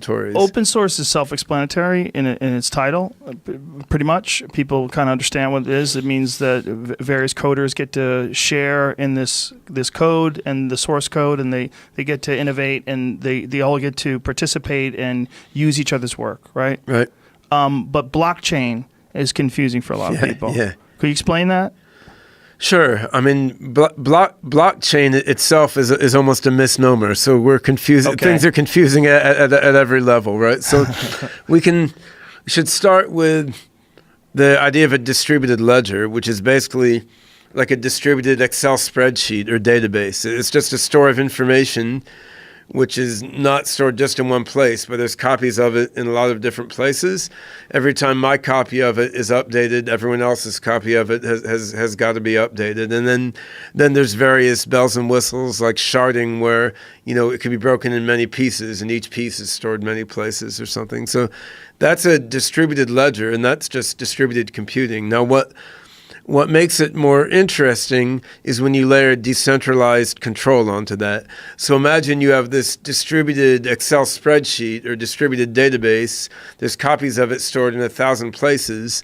repositories. Open source is self-explanatory in its title, pretty much. People kind of understand what it is. It means that various coders get to share in this code and the source code, and they get to innovate, and they all get to participate and use each other's work, right? Right. But blockchain is confusing for a lot of people. Yeah. Could you explain that? Sure. I mean, blockchain itself is almost a misnomer. So we're confused. Okay. Things are confusing at every level, right? So we should start with the idea of a distributed ledger, which is basically like a distributed Excel spreadsheet or database. It's just a store of information which is not stored just in one place, but there's copies of it in a lot of different places. Every time my copy of it is updated, everyone else's copy of it has got to be updated. And then there's various bells and whistles like sharding, where it can be broken in many pieces, and each piece is stored many places or something. So that's a distributed ledger, and that's just distributed computing. Now, what makes it more interesting is when you layer decentralized control onto that. So imagine you have this distributed Excel spreadsheet or distributed database. There's copies of it stored in 1,000 places.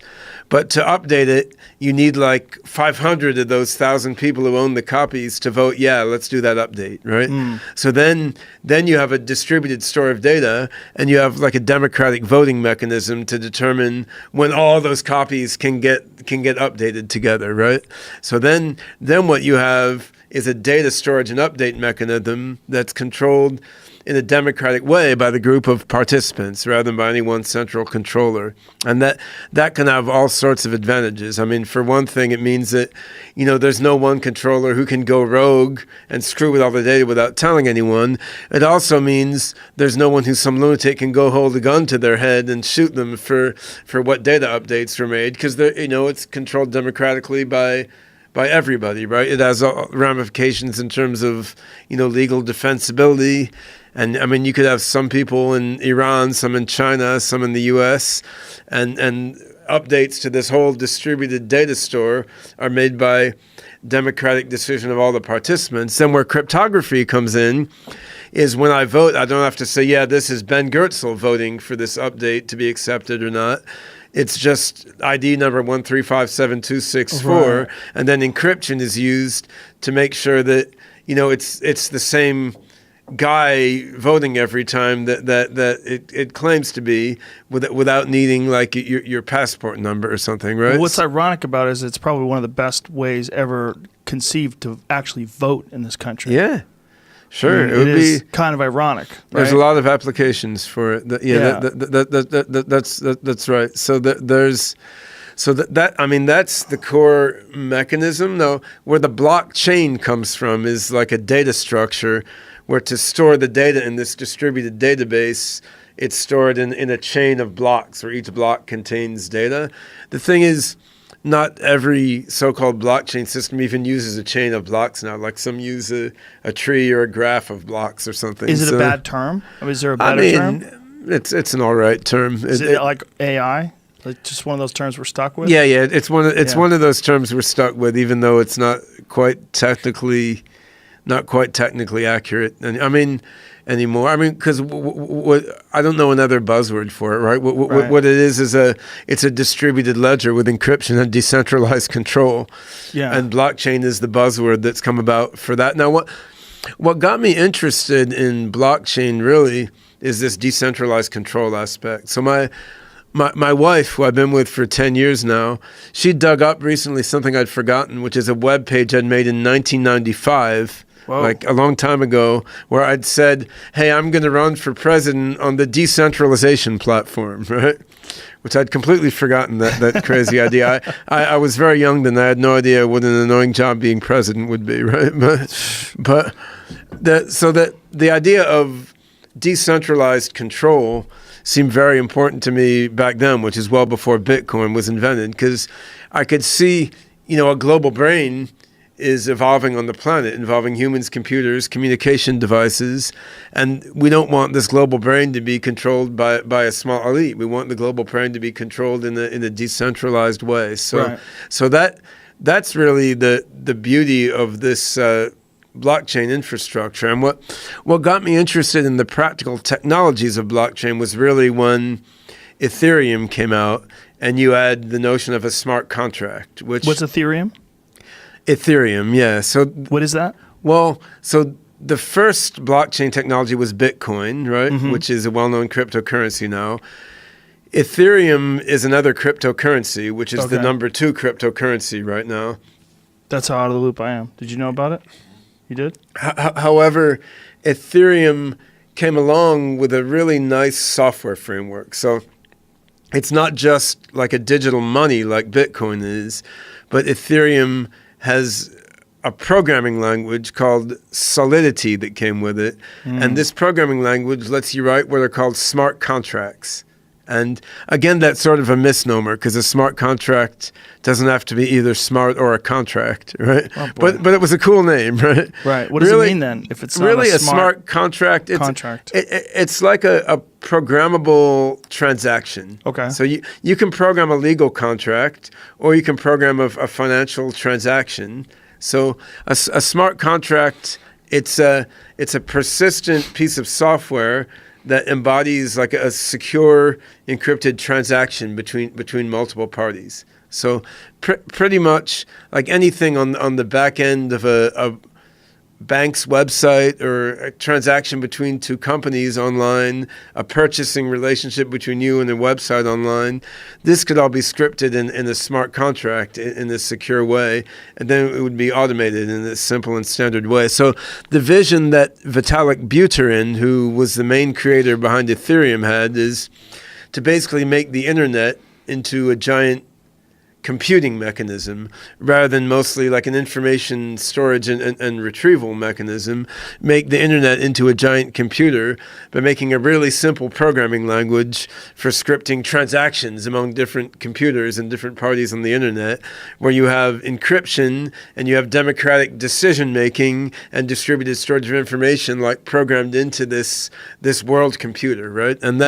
But to update it, you need like 500 of those 1,000 people who own the copies to vote, yeah, let's do that update, right? So then you have a distributed store of data, and you have like a democratic voting mechanism to determine when all those copies can get updated together, right? So then what you have is a data storage and update mechanism that's controlled in a democratic way by the group of participants rather than by any one central controller. And that can have all sorts of advantages. I mean, for one thing, it means that, there's no one controller who can go rogue and screw with all the data without telling anyone. It also means there's no one who some lunatic can go hold a gun to their head and shoot them for what data updates were made, because it's controlled democratically by everybody, right? It has ramifications in terms of, legal defensibility. And I mean, you could have some people in Iran, some in China, some in the US, and updates to this whole distributed data store are made by democratic decision of all the participants. Then where cryptography comes in is when I vote, I don't have to say, yeah, this is Ben Goertzel voting for this update to be accepted or not. It's just ID number 1357264, right. And then encryption is used to make sure that it's the same guy voting every time that it claims to be, without needing like your passport number or something, right? Well, what's ironic about it is it's probably one of the best ways ever conceived to actually vote in this country. Yeah. Sure, it would be kind of ironic. Right? There's a lot of applications for it. That's right. So that's the core mechanism. Now, where the blockchain comes from is like a data structure, where to store the data in this distributed database, it's stored in a chain of blocks, where each block contains data. The thing is, not every so-called blockchain system even uses a chain of blocks now. Like some use a tree or a graph of blocks or something. Is it a bad term? I mean, is there a better term? It's an all right term. Is it like AI? Like just one of those terms we're stuck with? Yeah. It's one of those terms we're stuck with, even though it's not quite technically accurate. And I mean, anymore. I mean, because I don't know another buzzword for it, right? What it is it's a distributed ledger with encryption and decentralized control. Yeah. And blockchain is the buzzword that's come about for that. Now, what got me interested in blockchain really is this decentralized control aspect. So my wife, who I've been with for 10 years now, she dug up recently something I'd forgotten, which is a web page I'd made in 1995. Whoa. Like a long time ago, where I'd said, hey, I'm going to run for president on the decentralization platform, right? Which I'd completely forgotten that crazy idea. I was very young then. I had no idea what an annoying job being president would be, right? But the idea of decentralized control seemed very important to me back then, which is well before Bitcoin was invented, because I could see, a global brain is evolving on the planet, involving humans, computers, communication devices, and we don't want this global brain to be controlled by a small elite. We want the global brain to be controlled in a decentralized way. So, right. So that's really the beauty of this blockchain infrastructure. And what got me interested in the practical technologies of blockchain was really when Ethereum came out, and you add the notion of a smart contract. Which What's Ethereum? Ethereum, yeah. So What is that? well, so the first blockchain technology was Bitcoin, right? Mm-hmm. Which is a well-known cryptocurrency now. Ethereum is another cryptocurrency, which is the Okay. number 2 cryptocurrency right now. That's how out of the loop I am. Did you know about it? You did? However, Ethereum came along with a really nice software framework. So it's not just like a digital money like Bitcoin is, but Ethereum has a programming language called Solidity that came with it. And this programming language lets you write what are called smart contracts. And again, that's sort of a misnomer because a smart contract doesn't have to be either smart or a contract, right? Oh, boy. But it was a cool name, right? Right. What does it mean then? If it's not really a smart contract, contract. it's like a programmable transaction. Okay. So you can program a legal contract, or you can program a financial transaction. So a smart contract, it's a persistent piece of software that embodies like a secure encrypted transaction between multiple parties. So pretty much like anything on the back end of a bank's website, or a transaction between two companies online, a purchasing relationship between you and a website online, this could all be scripted in a smart contract in a secure way, and then it would be automated in a simple and standard way. So the vision that Vitalik Buterin, who was the main creator behind Ethereum, had is to basically make the internet into a giant computing mechanism rather than mostly like an information storage and retrieval mechanism, make the internet into a giant computer by making a really simple programming language for scripting transactions among different computers and different parties on the internet, where you have encryption and you have democratic decision making and distributed storage of information like programmed into this world computer, right? And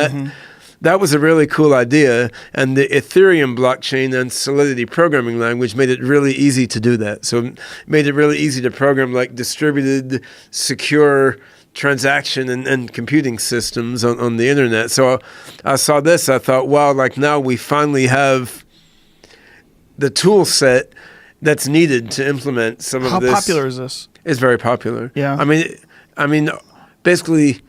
that was a really cool idea, and the Ethereum blockchain and Solidity programming language made it really easy to do that. So it made it really easy to program like distributed, secure transaction and computing systems on the internet. So I saw this, I thought, wow, like now we finally have the tool set that's needed to implement some of this. How popular is this? It's very popular. Yeah. I mean, basically,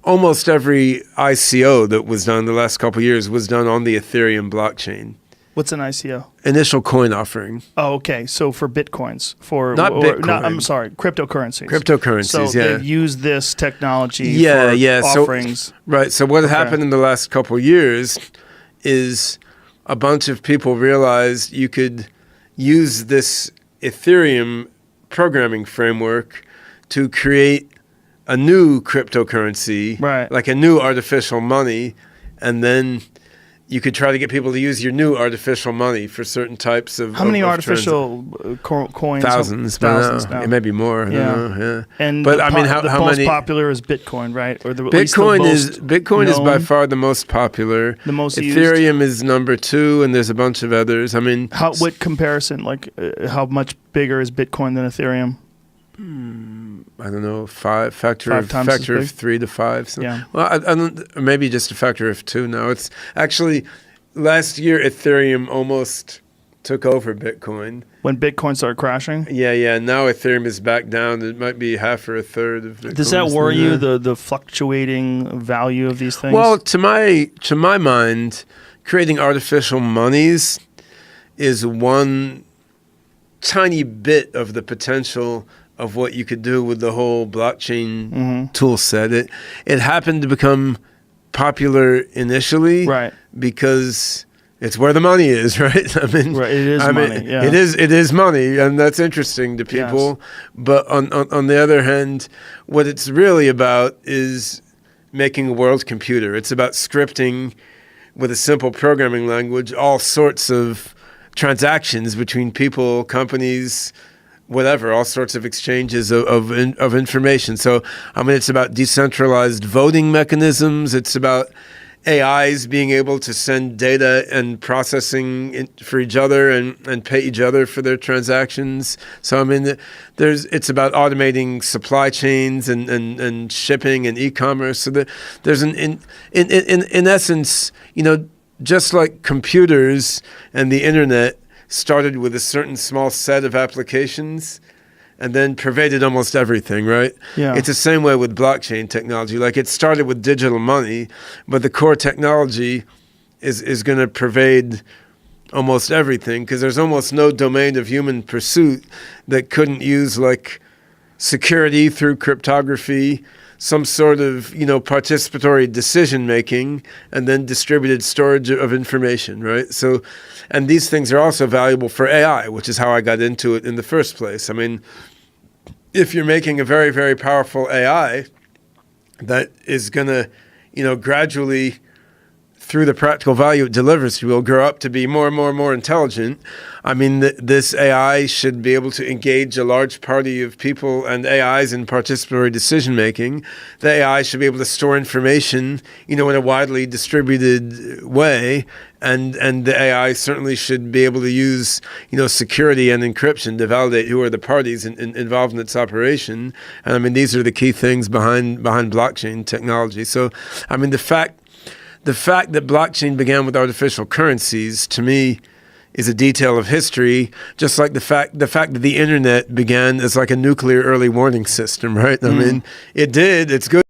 almost every ICO that was done the last couple of years was done on the Ethereum blockchain. What's an ICO? Initial coin offering. Oh, okay. So for bitcoins, Not Bitcoin. I'm sorry, cryptocurrencies. Cryptocurrencies, So yeah. they've used this technology Yeah, for yeah. offerings. Right. So what happened in the last couple of years is a bunch of people realized you could use this Ethereum programming framework to create a new cryptocurrency, Right. like a new artificial money, and then you could try to get people to use your new artificial money for certain types of. How many of artificial coins? Thousands now. It may be more. I Yeah. don't know, yeah. And But the I mean, how most many? popular is Bitcoin, right? Or at least the Bitcoin is by known, far the most popular. the most used. Ethereum is number 2, and there's a bunch of others. I mean, What comparison? Like, how much bigger is Bitcoin than Ethereum? I don't know, factor Five times as of big? 3 to 5. So, Yeah. Well, I don't, maybe just a factor of 2 now. It's actually last year Ethereum almost took over Bitcoin. When Bitcoin started crashing? Yeah. Now Ethereum is back down. It might be half or a third of Bitcoin. Does that worry you, the fluctuating value of these things? Well, to my mind, creating artificial monies is one tiny bit of the potential of what you could do with the whole blockchain tool set. It happened to become popular initially, Right. because it's where the money is, right? I mean, Right, it is money, yeah. It is money, and that's interesting to people. Yes. But on the other hand, what it's really about is making a world computer. It's about scripting with a simple programming language all sorts of transactions between people, companies, whatever, all sorts of exchanges of information. So, I mean, it's about decentralized voting mechanisms. It's about AIs being able to send data and processing for each other and pay each other for their transactions. So I mean, it's about automating supply chains and shipping and e-commerce. So there's in essence, just like computers and the internet started with a certain small set of applications and then pervaded almost everything, right? Yeah. It's the same way with blockchain technology. Like, it started with digital money, but the core technology is going to pervade almost everything, because there's almost no domain of human pursuit that couldn't use, like, security through cryptography, some sort of, participatory decision-making, and then distributed storage of information, right? So, and these things are also valuable for AI, which is how I got into it in the first place. I mean, if you're making a very, very powerful AI that is going to, gradually, through the practical value it delivers, will grow up to be more and more and more intelligent. I mean, this AI should be able to engage a large party of people and AIs in participatory decision-making. The AI should be able to store information, in a widely distributed way. And the AI certainly should be able to use, security and encryption to validate who are the parties involved in its operation. And I mean, these are the key things behind blockchain technology. So, I mean, the fact that blockchain began with artificial currencies, to me, is a detail of history, just like the fact that the internet began as like a nuclear early warning system, right? I mean, it's good.